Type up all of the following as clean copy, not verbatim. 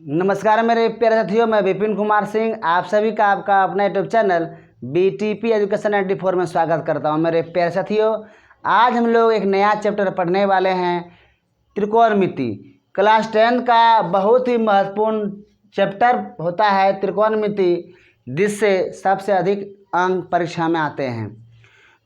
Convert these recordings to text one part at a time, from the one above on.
नमस्कार मेरे प्यारे साथियों, मैं विपिन कुमार सिंह आप सभी का आपका अपना यूट्यूब चैनल BTP एजुकेशन 94 में स्वागत करता हूं। मेरे प्यारे साथियों, आज हम लोग एक नया चैप्टर पढ़ने वाले हैं, त्रिकोणमिति। क्लास 10 का बहुत ही महत्वपूर्ण चैप्टर होता है त्रिकोणमिति, जिससे सबसे अधिक अंक परीक्षा में आते हैं।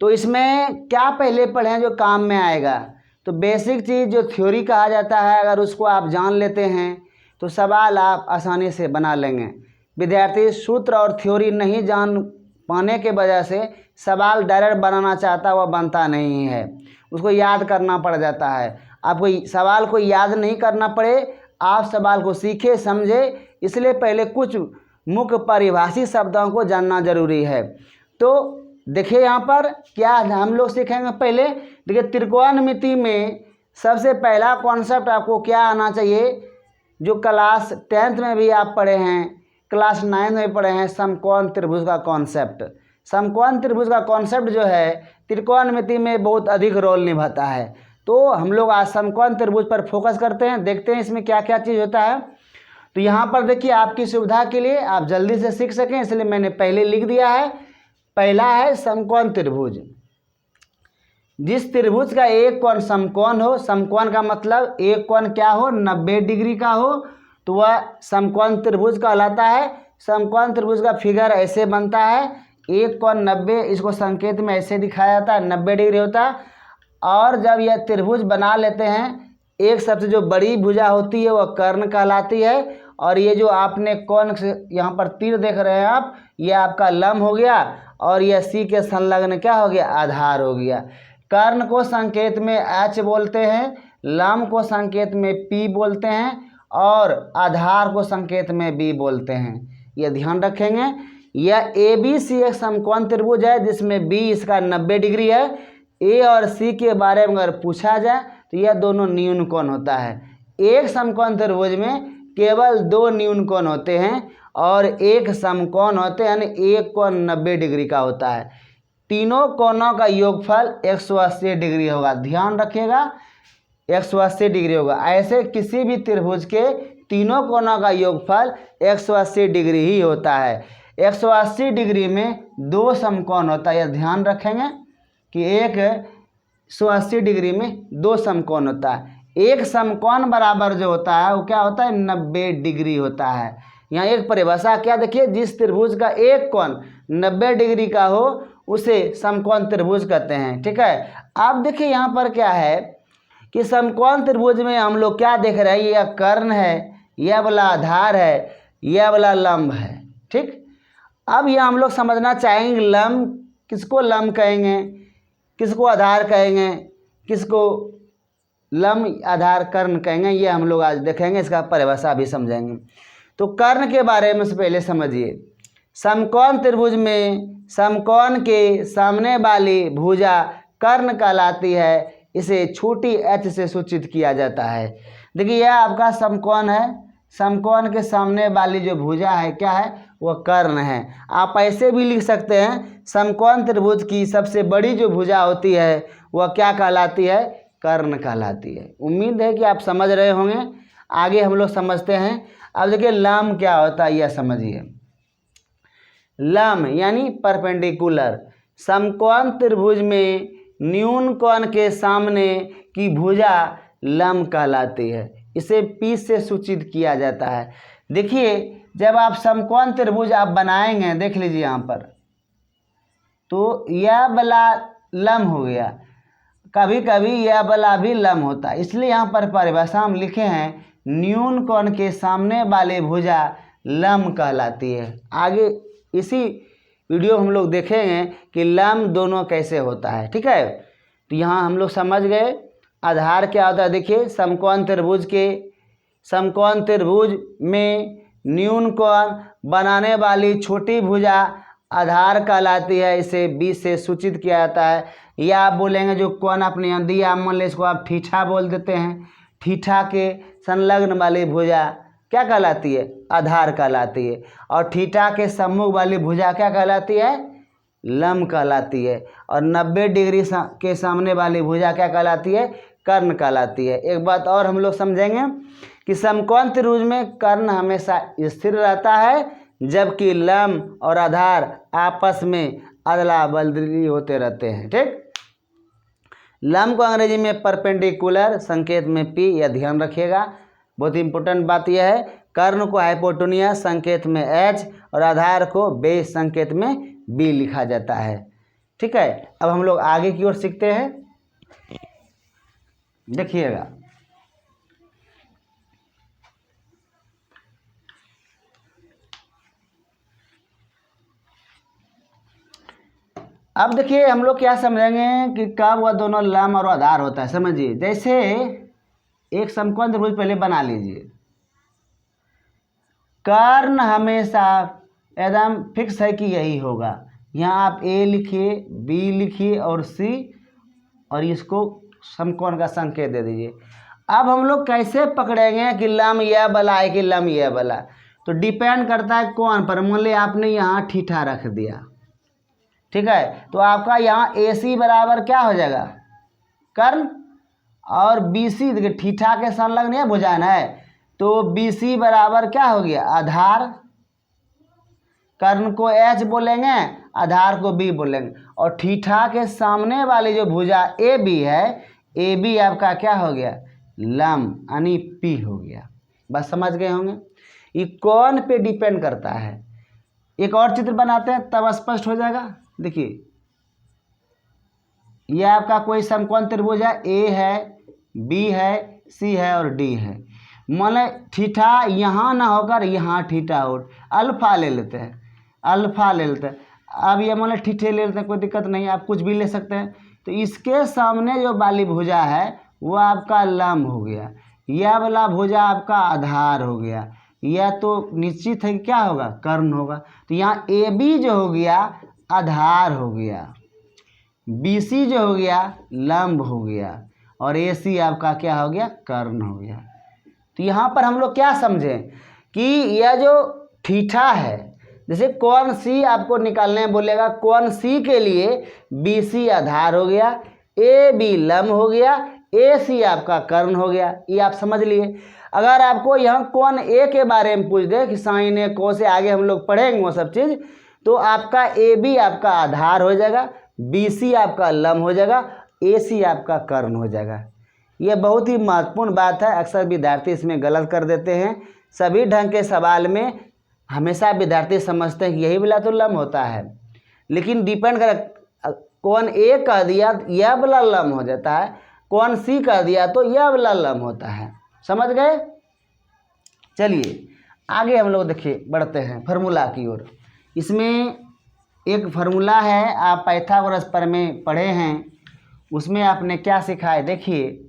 तो इसमें क्या पहले पढ़ें जो काम में आएगा। तो बेसिक चीज़ जो थ्योरी कहा जाता है, अगर उसको आप जान लेते हैं तो सवाल आप आसानी से बना लेंगे। विद्यार्थी सूत्र और थ्योरी नहीं जान पाने के वजह से सवाल डायरेक्ट बनाना चाहता वह बनता नहीं है, उसको याद करना पड़ जाता है। आपको सवाल को याद नहीं करना पड़े, आप सवाल को सीखे समझे, इसलिए पहले कुछ मुख्य परिभाषित शब्दों को जानना जरूरी है। तो देखिए यहाँ पर क्या हम लोग सीखेंगे। पहले देखिए, त्रिकोणमिति में सबसे पहला कॉन्सेप्ट आपको क्या आना चाहिए, जो क्लास 10th में भी आप पढ़े हैं, क्लास 9 में पढ़े हैं, समकोण त्रिभुज का कॉन्सेप्ट। समकोण त्रिभुज का कॉन्सेप्ट जो है त्रिकोणमिति में बहुत अधिक रोल निभाता है। तो हम लोग आज समकोण त्रिभुज पर फोकस करते हैं, देखते हैं इसमें क्या क्या चीज़ होता है। तो यहाँ पर देखिए, आपकी सुविधा के लिए आप जल्दी से सीख सकें इसलिए मैंने पहले लिख दिया है। पहला है समकोण त्रिभुज। जिस त्रिभुज का एक कोण समकोण हो, समकोण का मतलब एक कोण क्या हो, 90 डिग्री का हो, तो वह समकोण त्रिभुज कहलाता है। समकोण त्रिभुज का फिगर ऐसे बनता है, एक कोण 90, इसको संकेत में ऐसे दिखाया जाता है, 90 डिग्री होता है। और जब यह त्रिभुज बना लेते हैं, एक सबसे जो बड़ी भुजा होती है वह कर्ण कहलाती है, और ये जो आपने कोण से यहाँ पर तीर देख रहे हैं आप, यह आपका लंब हो गया, और यह सी के संलग्न क्या हो गया, आधार हो गया। कर्ण को संकेत में H बोलते हैं, लंब को संकेत में P बोलते हैं, और आधार को संकेत में B बोलते हैं। यह ध्यान रखेंगे। यह ABC एक समकोण त्रिभुज है जिसमें B इसका 90 डिग्री है। A और C के बारे में अगर पूछा जाए तो यह दोनों न्यून कोण होता है। एक समकोण त्रिभुज में केवल 2 न्यून कोण होते हैं और एक समकोण होते हैं, यानी एक कोण 90 डिग्री का होता है। तीनों कोणों का योगफल 180 डिग्री होगा, ध्यान रखिएगा, 180 डिग्री होगा। ऐसे किसी भी त्रिभुज के तीनों कोणों का योगफल 180 डिग्री ही होता है। 180 डिग्री में 2 समकोण होता है, यह ध्यान रखेंगे कि 180 डिग्री में 2 समकोण होता है। एक समकोण बराबर जो होता है वो क्या होता है, 90 डिग्री होता है। यहाँ एक परिभाषा क्या देखिए, जिस त्रिभुज का एक कोण 90 डिग्री का हो उसे समकोण त्रिभुज कहते हैं। ठीक है, अब देखिए यहाँ पर क्या है कि समकोण त्रिभुज में हम लोग क्या देख रहे हैं, यह कर्ण है, यह वाला आधार है, यह वाला लंब है। ठीक, अब यह हम लोग समझना चाहेंगे लंब किसको लंब कहेंगे, किसको आधार कहेंगे, किसको लंब आधार कर्ण कहेंगे, ये हम लोग आज देखेंगे, इसका परिभाषा भी समझेंगे। तो कर्ण के बारे में से पहले समझिए। समकोण त्रिभुज में समकोण के सामने वाली भुजा कर्ण कहलाती है, इसे छोटी h से सूचित किया जाता है। देखिए, यह आपका समकोण है, समकोण के सामने वाली जो भुजा है क्या है, वह कर्ण है। आप ऐसे भी लिख सकते हैं, समकोण त्रिभुज की सबसे बड़ी जो भुजा होती है वह क्या कहलाती है, कर्ण कहलाती है। उम्मीद है कि आप समझ रहे होंगे। आगे हम लोग समझते हैं। अब देखिए लंब क्या होता है, यह समझिए। लंब यानी परपेंडिकुलर। समकोण त्रिभुज में न्यून कोण के सामने की भुजा लंब कहलाती है, इसे P से सूचित किया जाता है। देखिए, जब आप समकोण त्रिभुज आप बनाएंगे, देख लीजिए यहाँ पर, तो यह वाला लंब हो गया, कभी कभी यह वाला भी लंब होता है, इसलिए यहाँ पर परिभाषा हम लिखे हैं, न्यून कोण के सामने वाली भुजा लंब कहलाती है। आगे इसी वीडियो हम लोग देखेंगे कि लंब दोनों कैसे होता है। ठीक है, तो यहाँ हम लोग समझ गए आधार क्या होता है। देखिए, समकोण त्रिभुज में न्यून कोण बनाने वाली छोटी भुजा आधार कहलाती है, इसे B से सूचित किया जाता है। या आप बोलेंगे जो कोण आपने यहाँ दिया, मान लीजिए इसको आप थीटा बोल देते हैं, थीटा के संलग्न वाली भुजा क्या कहलाती है, आधार कहलाती है। और थीटा के सम्मुख वाली भुजा क्या कहलाती है, लंब कहलाती है। और 90 डिग्री के सामने वाली भुजा क्या कहलाती है, कर्ण कहलाती है। एक बात और हम लोग समझेंगे कि समकोण त्रिभुज में कर्ण हमेशा स्थिर रहता है, जबकि लंब और आधार आपस में अदला बदली होते रहते हैं। ठीक, लंब को अंग्रेजी में परपेंडिकुलर, संकेत में P, यह ध्यान रखिएगा। बहुत इंपॉर्टेंट बात यह है, कर्ण को हाइपोटेन्यूस संकेत में H और आधार को बेस संकेत में B लिखा जाता है। ठीक है, अब हम लोग आगे की ओर सीखते हैं। देखिएगा, अब देखिए हम लोग क्या समझेंगे कि कब वह दोनों लंब और आधार होता है। समझिए, जैसे एक समकोण त्रिभुज पहले बना लीजिए, कर्ण हमेशा एकदम फिक्स है कि यही होगा। यहाँ आप A लिखिए, B लिखिए और C, और इसको समकोण का संकेत दे दीजिए। अब हम लोग कैसे पकड़ेंगे कि लंब यह वाला है कि लंब यह वाला, तो डिपेंड करता है कोण पर। मान ली आपने यहाँ ठीठा रख दिया, ठीक है, तो आपका यहाँ AC बराबर क्या हो जाएगा, कर्ण, और BC देखिए ठीठा के संलग्न है भुजान है, तो BC बराबर क्या हो गया, आधार। कर्ण को H बोलेंगे, आधार को B बोलेंगे, और ठीठा के सामने वाली जो भुजा AB है, AB आपका क्या हो गया, लंब यानी P हो गया। बस समझ गए होंगे, ये कोण पे डिपेंड करता है। एक और चित्र बनाते हैं तब स्पष्ट हो जाएगा। देखिए, यह आपका कोई समकोण त्रिभुज है, A है, B है, C है और D है। मान लें ठीठा यहाँ ना होकर यहाँ ठीठा हो, अल्फा ले लेते हैं, अल्फा ले लेते हैं। अब ये मान लें ठीठे ले लेते हैं, कोई दिक्कत नहीं, आप कुछ भी ले सकते हैं। तो इसके सामने जो वाली भुजा है वो आपका लंब हो गया, यह वाला भुजा आपका आधार हो गया, यह तो निश्चित है कि क्या होगा, कर्ण होगा। तो यहाँ AB जो हो गया आधार हो गया, BC जो हो गया लंब हो गया, और AC आपका क्या हो गया, कर्ण हो गया। तो यहाँ पर हम लोग क्या समझें कि यह जो ठीठा है, जैसे कोण C आपको निकालने बोलेगा, कोण C के लिए BC आधार हो गया, AB लंब हो गया, AC आपका कर्ण हो गया। ये आप समझ लिए। अगर आपको यहाँ कोण A के बारे में पूछ दे कि साइन A को से आगे हम लोग पढ़ेंगे वो सब चीज़, तो आपका AB आपका आधार हो जाएगा, BC आपका लंब हो जाएगा, AC आपका कर्ण हो जाएगा। यह बहुत ही महत्वपूर्ण बात है, अक्सर विद्यार्थी इसमें गलत कर देते हैं। सभी ढंग के सवाल में हमेशा विद्यार्थी समझते हैं कि यही वाला तो लंब होता है, लेकिन डिपेंड कर, कोण A कह दिया यह वाला लंब हो जाता है, कोण C कह दिया तो यह वाला लंब होता है। समझ गए। चलिए आगे हम लोग देखिए बढ़ते हैं फार्मूला की ओर। इसमें एक फार्मूला है, आप पाइथागोरस पर में पढ़े हैं, उसमें आपने क्या सीखा है। देखिए,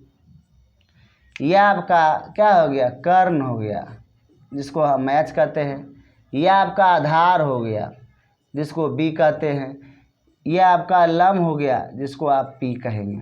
यह आपका क्या हो गया, कर्ण हो गया जिसको हम मैच कहते हैं, यह आपका आधार हो गया जिसको B कहते हैं, यह आपका लंब हो गया जिसको आप P कहेंगे।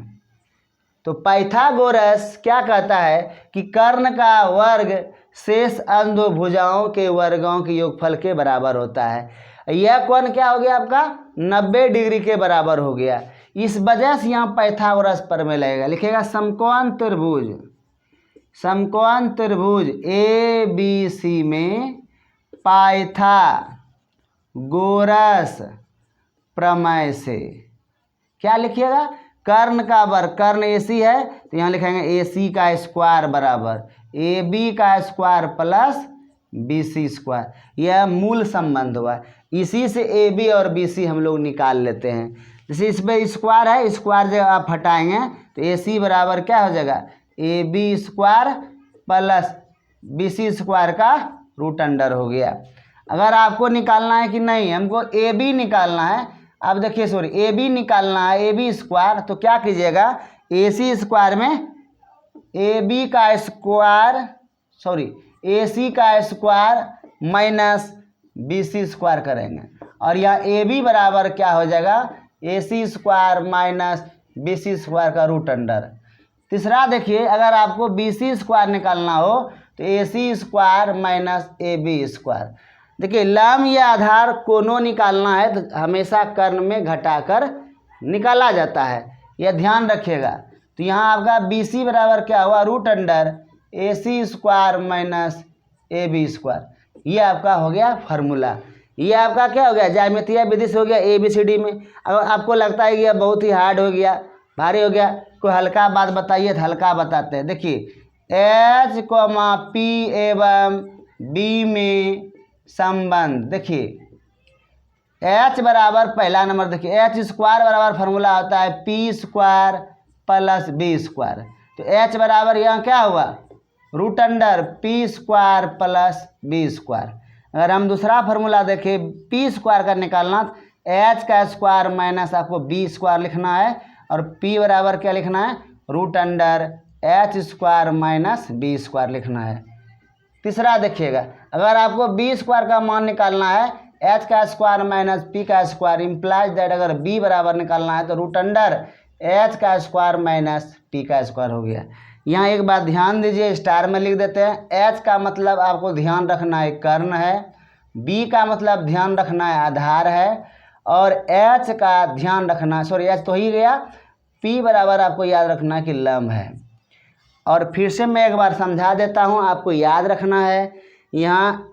तो पाइथागोरस क्या कहता है कि कर्ण का वर्ग शेष अन्य दो भुजाओं के वर्गों के योगफल के बराबर होता है। यह कोण क्या हो गया आपका 90 डिग्री के बराबर हो गया। इस वजह से यहाँ पाइथागोरस पर में लगेगा, लिखेगा समकोण त्रिभुज, समकोण त्रिभुज ABC में पाइथागोरस प्रमेय से क्या लिखिएगा, कर्ण का वर्ग, कर्ण AC है तो यहाँ लिखेंगे AC का स्क्वायर बराबर AB का स्क्वायर प्लस BC स्क्वायर। यह मूल संबंध हुआ, इसी से AB और BC हम लोग निकाल लेते हैं। जैसे इस पर स्क्वायर है, स्क्वायर जब आप हटाएंगे तो AC बराबर क्या हो जाएगा, AB square plus BC square का रूट अंडर हो गया। अगर आपको निकालना है कि नहीं हमको AB निकालना है, अब देखिए सॉरी AB निकालना है, AB स्क्वायर, तो क्या कीजिएगा AC स्क्वायर में AB का स्क्वायर AC का स्क्वायर माइनस BC स्क्वायर करेंगे, और यह AB बराबर क्या हो जाएगा, AC square minus BC square का रूट अंडर। तीसरा देखिए, अगर आपको BC स्क्वायर निकालना हो तो AC square minus AB square. देखिए लंब या आधार कोनों निकालना है तो हमेशा कर्ण में घटाकर निकाला जाता है, यह ध्यान रखिएगा। तो यहाँ आपका BC बराबर क्या हुआ, root under AC square minus AB square. ये आपका हो गया फार्मूला। ये आपका क्या हो गया, ज्यामितीय विधि से हो गया ABCD में। अगर आपको लगता है कि यह बहुत ही हार्ड हो गया, भारी हो गया, कोई हल्का बात बताइए तो हल्का बताते हैं। देखिए H, P एवं B में संबंध। देखिए H बराबर पहला नंबर, देखिए H स्क्वायर बराबर फार्मूला होता है P square plus B square. तो H बराबर यहाँ क्या हुआ, root under P square plus B square. अगर हम दूसरा फार्मूला देखें P स्क्वायर का निकालना, H का स्क्वायर माइनस आपको B स्क्वायर लिखना है और P बराबर क्या लिखना है, root under H square minus B square लिखना है। तीसरा देखिएगा, अगर आपको B स्क्वायर का मान निकालना है, H का स्क्वायर माइनस P का स्क्वायर इम्प्लाइज दैट अगर B बराबर निकालना है तो रूट अंडर H का स्क्वायर माइनस P का स्क्वायर हो गया। यहाँ एक बात ध्यान दीजिए, स्टार में लिख देते हैं। H का मतलब आपको ध्यान रखना है कर्ण है, B का मतलब ध्यान रखना है आधार है, और H का ध्यान रखना, सॉरी H तो ही गया, P बराबर आपको याद रखना है कि लंब है। और फिर से मैं एक बार समझा देता हूँ, आपको याद रखना है, यहाँ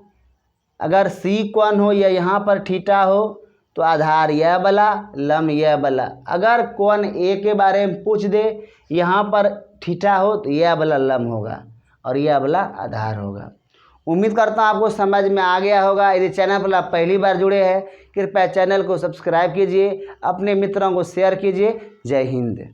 अगर C कोण हो या यहाँ पर थीटा हो तो आधार यह वाला, लंब यह वाला। अगर कोण A के बारे में पूछ दे, यहाँ पर थीटा हो तो यह वाला लंब होगा और यह वाला आधार होगा। उम्मीद करता हूँ आपको समझ में आ गया होगा। यदि चैनल पर आप पहली बार जुड़े हैं, कृपया चैनल को सब्सक्राइब कीजिए, अपने मित्रों को शेयर कीजिए। जय हिंद।